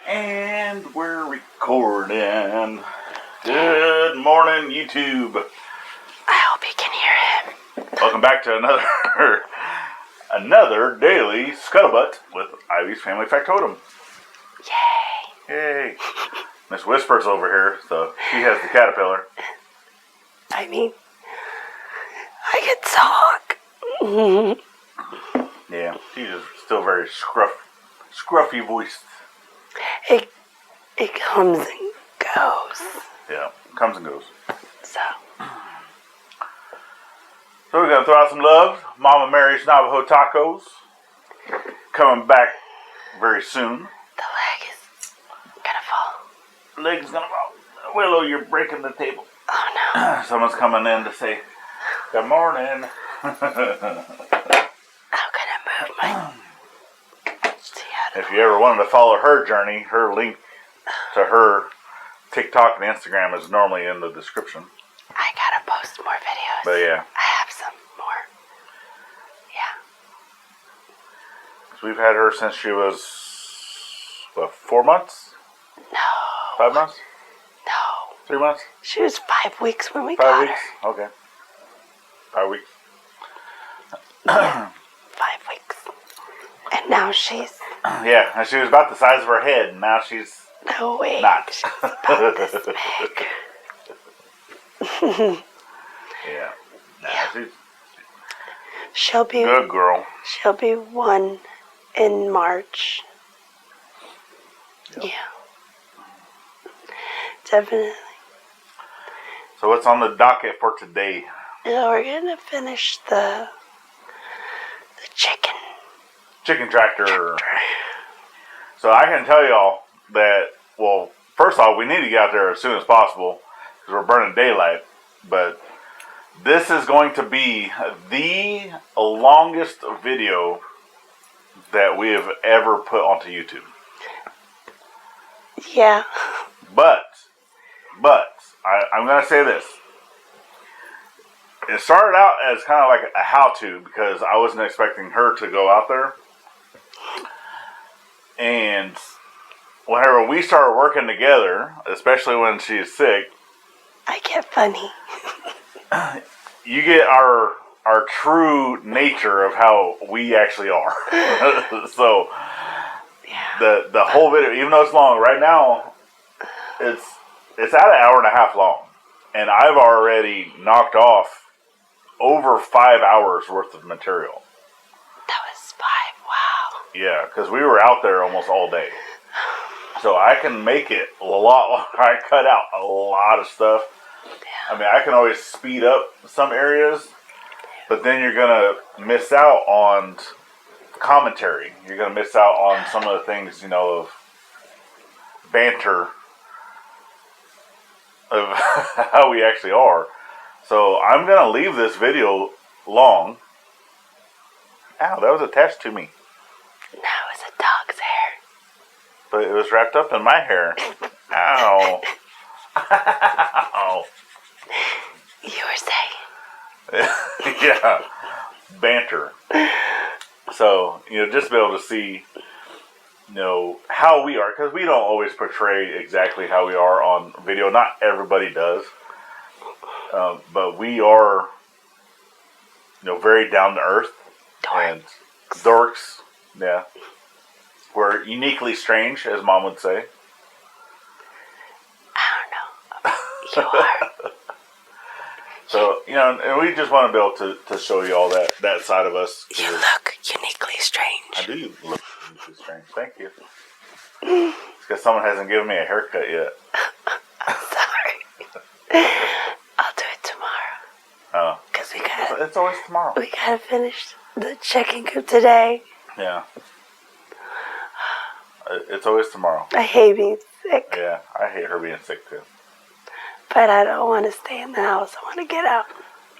And we're recording. Good morning, YouTube. I hope you can hear him. Welcome back to another daily scuttlebutt with Ivy's Family Factotum. Yay. Yay. Miss Whisper's over here, so she has the caterpillar. I mean, I can talk. Yeah, she's still very scruffy voiced. It comes and goes. Yeah, comes and goes. So we're going to throw out some love. Mama Mary's Navajo Tacos. Coming back very soon. the leg is gonna fall. Leg's going to fall. Willow, you're breaking the table. Oh no. Someone's coming in to say, good morning. How can I move my... If you ever wanted to follow her journey, her link to her TikTok and Instagram is normally in the description. I gotta post more videos. But yeah. I have some more. Yeah. So we've had her since she was, what, 4 months? No. 5 months? No. 3 months? She was 5 weeks when we 5 got weeks? her. Okay. 5 weeks. 5 weeks. And now she's... Yeah, and she was about the size of her head, and now she's No way. not. She's about this big. Yeah. Nah, she's She'll be... good girl. She'll be 1 in March. Yep. Yeah. Definitely. So what's on the docket for today? Yeah, we're gonna finish the chicken. Chicken tractor. So I can tell y'all that, well, first off, we need to get out there as soon as possible because we're burning daylight. But this is going to be the longest video that we have ever put onto YouTube. Yeah. But I'm going to say this. It started out as kind of like a how-to because I wasn't expecting her to go out there. And whenever we started working together, especially when she's sick, I get funny. you get our true nature of how we actually are. So Yeah. the whole video, even though it's long, right now it's at an hour and a half long, and I've already knocked off over 5 hours worth of material. That was 5. Wow. Yeah, because we were out there almost all day. So I can make it a lot. I cut out a lot of stuff. Yeah. I mean, I can always speed up some areas, but then you're going to miss out on commentary. You're going to miss out on some of the things, of banter of how we actually are. So I'm going to leave this video long. Ow, that was attached to me. That was a dog's hair. But it was wrapped up in my hair. Ow. Ow. You were saying. Yeah. Banter. So, just to be able to see, how we are. Because we don't always portray exactly how we are on video. Not everybody does. But we are, very down to earth. And dorks. Yeah. We're uniquely strange, as Mom would say. I don't know. You are. So, and we just want to be able to show you all that side of us. You look uniquely strange. I do look uniquely strange. Thank you. It's because someone hasn't given me a haircut yet. I'm sorry. I'll do it tomorrow. Oh. Because It's always tomorrow. we gotta finish the chicken coop today. Yeah. It's always tomorrow. I hate being sick. Yeah, I hate her being sick too. But I don't want to stay in the house. I want to get out.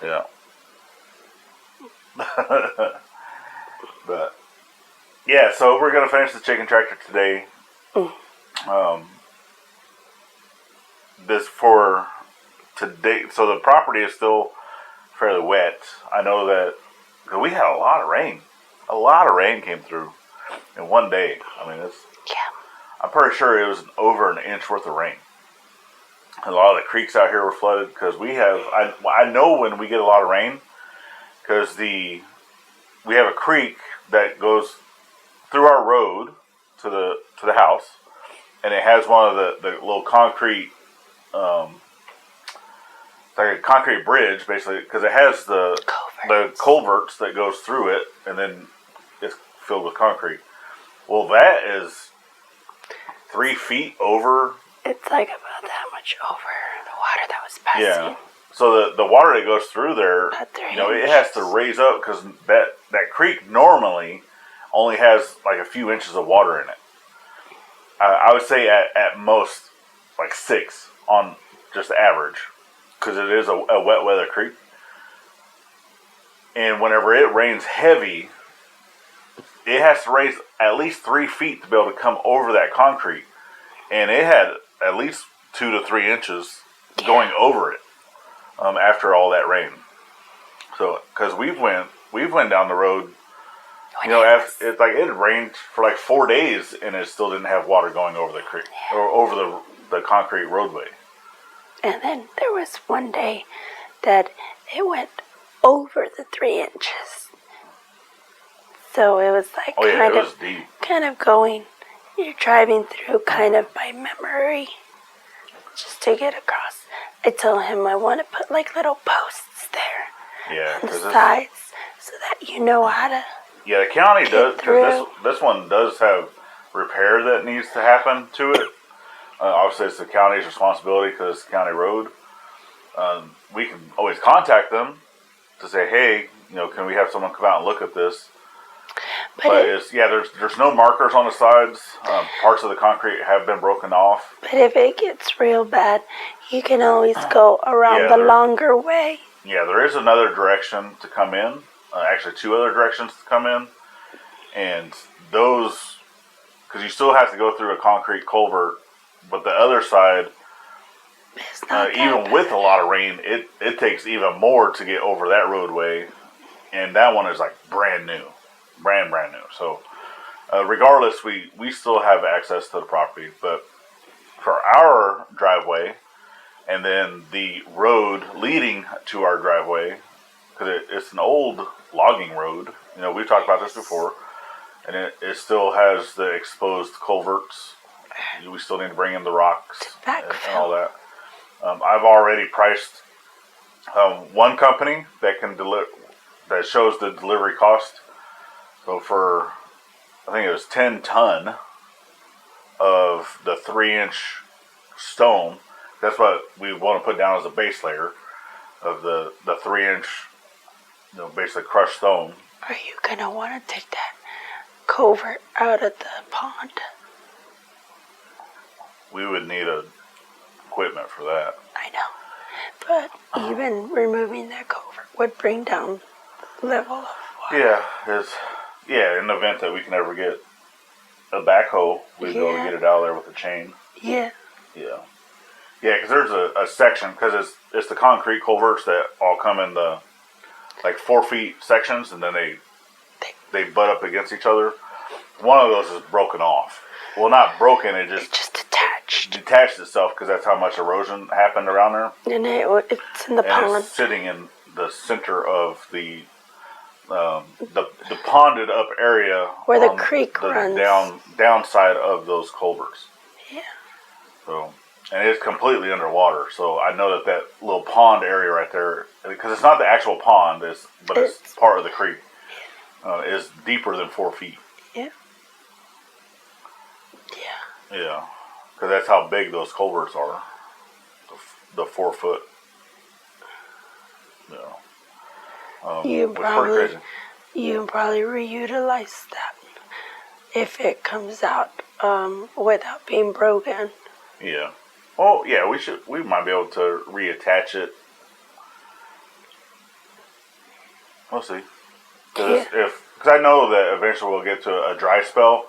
Yeah. But yeah, so we're gonna finish the chicken tractor today. This for today. So the property is still fairly wet. I know that because we had a lot of rain. A lot of rain came through in one day. I mean, Yeah. I'm pretty sure it was over an inch worth of rain. A lot of the creeks out here were flooded because we have. I know when we get a lot of rain because we have a creek that goes through our road to the house, and it has one of the little concrete, like a concrete bridge, basically, because it has the culverts that goes through it, and then it's filled with concrete. Well, that is 3 feet over. It's like about that much over the water that was passing. Yeah. So the water that goes through there, it has to raise up because that creek normally only has like a few inches of water in it. I would say at most like 6 on just average, because it is a wet weather creek. And whenever it rains heavy, it has to raise at least 3 feet to be able to come over that concrete. And it had at least 2 to 3 inches going over it after all that rain. So, because we've went down the road, after, it rained for like 4 days and it still didn't have water going over the creek or over the concrete roadway. And then there was one day that it went over the 3 inches. So it was like kind of going. You're driving through kind of by memory, just to get across. I told him I want to put like little posts there on the sides so that you know how to. Yeah, the county does, because this one does have repair that needs to happen to it. Obviously, it's the county's responsibility because it's a county road. We can always contact them to say, hey, can we have someone come out and look at this? But there's no markers on the sides. Parts of the concrete have been broken off. But if it gets real bad, you can always go around the longer way. Yeah, there is another direction to come in. Actually, 2 other directions to come in. And those, because you still have to go through a concrete culvert, but the other side, even with a lot of rain, it takes even more to get over that roadway. And that one is like brand new. Brand new. So regardless, we still have access to the property. But for our driveway and then the road leading to our driveway, because it's an old logging road. We've talked about this before. And it still has the exposed culverts. We still need to bring in the rocks and all that. I've already priced one company that can that shows the delivery cost. So for, I think it was 10 ton of the 3-inch stone. That's what we want to put down as a base layer of the 3-inch, basically crushed stone. Are you gonna want to take that culvert out of the pond? We would need equipment for that. I know, but even removing that culvert would bring down the level of water. Yeah, in the event that we can ever get a backhoe, we'd be able to get it out of there with a chain. Yeah. Yeah, because there's a section, because it's the concrete culverts that all come in the like 4 feet sections, and then they butt up against each other. One of those is broken off. Well, not broken, it just detached itself, because that's how much erosion happened around there. And it's in the pond. It's sitting in the center of the ponded up area where the creek runs downside of those culverts. Yeah. So, and it's completely underwater. So I know that little pond area right there, because it's not the actual pond, but it's part of the creek, is deeper than 4 feet. Yeah. Yeah, because that's how big those culverts are. The 4 foot. You can probably reutilize that if it comes out without being broken. Yeah. Well, yeah, we might be able to reattach it. We'll see. Because I know that eventually we'll get to a dry spell,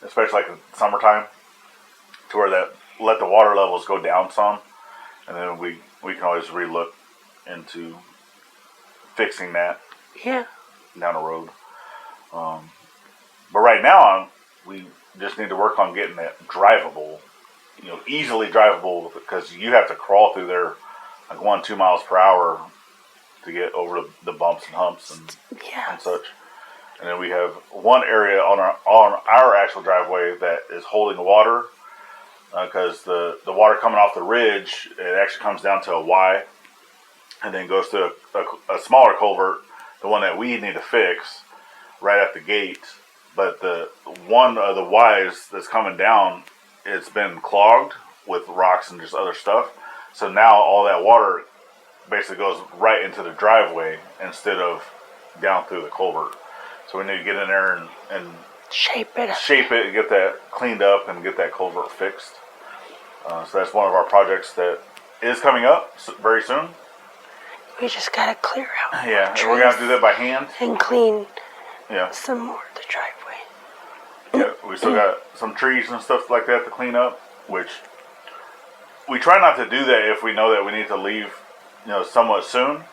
especially like in summertime, to where let the water levels go down some, and then we can always relook into fixing that. Yeah. Down the road. But right now, just need to work on getting it drivable, easily drivable, because you have to crawl through there like 1-2 miles per hour to get over the bumps and humps and such. And then we have one area on our actual driveway that is holding water, because the water coming off the ridge, it actually comes down to a Y, and then goes to a smaller culvert, the one that we need to fix right at the gate. But the one of the Ys that's coming down, it's been clogged with rocks and just other stuff. So now all that water basically goes right into the driveway instead of down through the culvert. So we need to get in there and shape it, and get that cleaned up, and get that culvert fixed. So that's one of our projects that is coming up very soon. We just gotta clear out. Yeah, and we're gonna do that by hand and clean. Yeah. Some more of the driveway. Yeah, we still got some trees and stuff like that to clean up, which we try not to do that if we know that we need to leave, somewhat soon.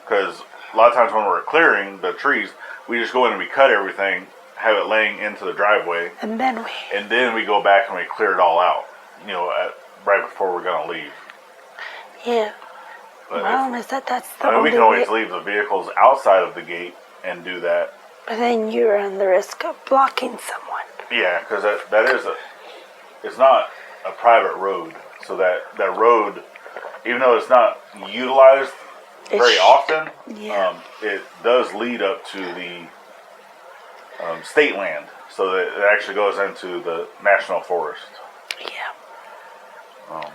Because a lot of times when we're clearing the trees, we just go in and we cut everything, have it laying into the driveway, and then we go back and we clear it all out, right before we're gonna leave. Yeah. But problem is that's the only we can always leave the vehicles outside of the gate and do that. But then you run the risk of blocking someone. Yeah, because that is it's not a private road, so that road, even though it's not utilized very often, it does lead up to the state land, so that it actually goes into the national forest. Yeah.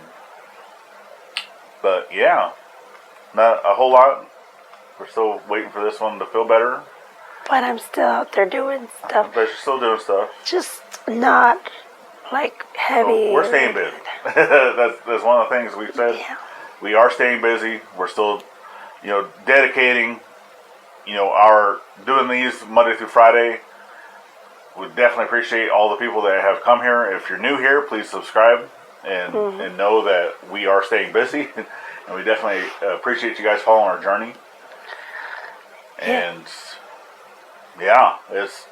But yeah, not a whole lot. We're still waiting for this one to feel better. But I'm still out there doing stuff. But you're still doing stuff. Just not like heavy. So we're staying busy. that's one of the things we've said. Yeah. We are staying busy. We're still, dedicating, our doing these Monday through Friday. We definitely appreciate all the people that have come here. If you're new here, please subscribe and know that we are staying busy. And we definitely appreciate you guys following our journey. And yeah, it's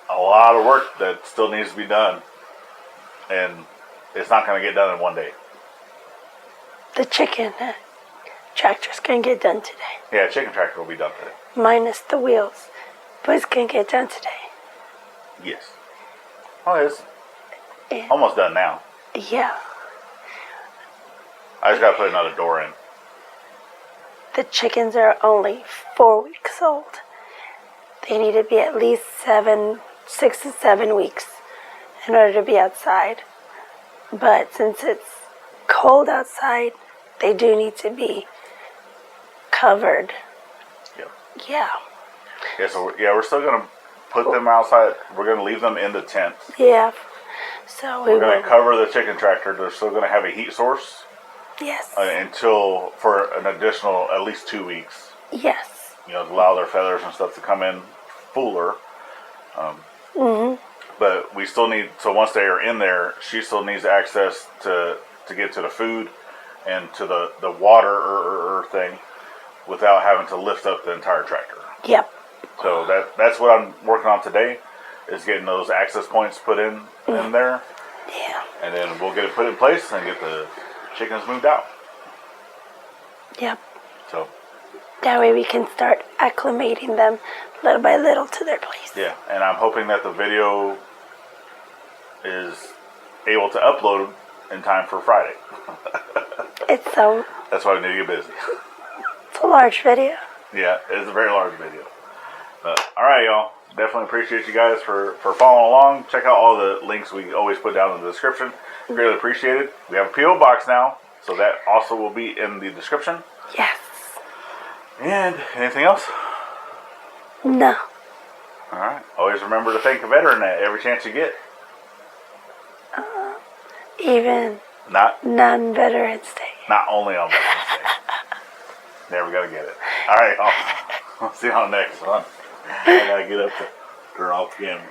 a lot of work that still needs to be done. And it's not going to get done in one day. The chicken tractor's going to get done today. Yeah, chicken tractor will be done today. Minus the wheels. But it's going to get done today. Yes. Oh, it's almost done now. Yeah. I just got to put another door in. The chickens are only 4 weeks old. They need to be at least 6 to 7 weeks in order to be outside. But since it's cold outside, they do need to be covered. Yep. Yeah. Yeah, so we're still going to put them outside. We're going to leave them in the tent. Yeah. So we're going to cover the chicken tractor. They're still going to have a heat source. Yes. Until for an additional at least 2 weeks. Yes. To allow their feathers and stuff to come in fuller. But we still need, so once they are in there, she still needs access to get to the food and to the water thing without having to lift up the entire tractor. Yep. So that's what I'm working on today, is getting those access points put in there. Yeah. And then we'll get it put in place and get the chickens moved out. Yep. So that way we can start acclimating them little by little to their place. Yeah, and I'm hoping that the video is able to upload in time for Friday. That's why we need to get busy. It's a large video. Yeah, it's a very large video. All right, y'all. Definitely appreciate you guys for following along. Check out all the links we always put down in the description. Really appreciate it. We have a P.O. box now, so that also will be in the description. Yes. And anything else? No. All right. Always remember to thank a veteran at every chance you get. Even non-Veterans Day. Not only on Veterans Day. Never gonna get it. All right. I'll see you on the next one. I gotta get up to turn off the camera.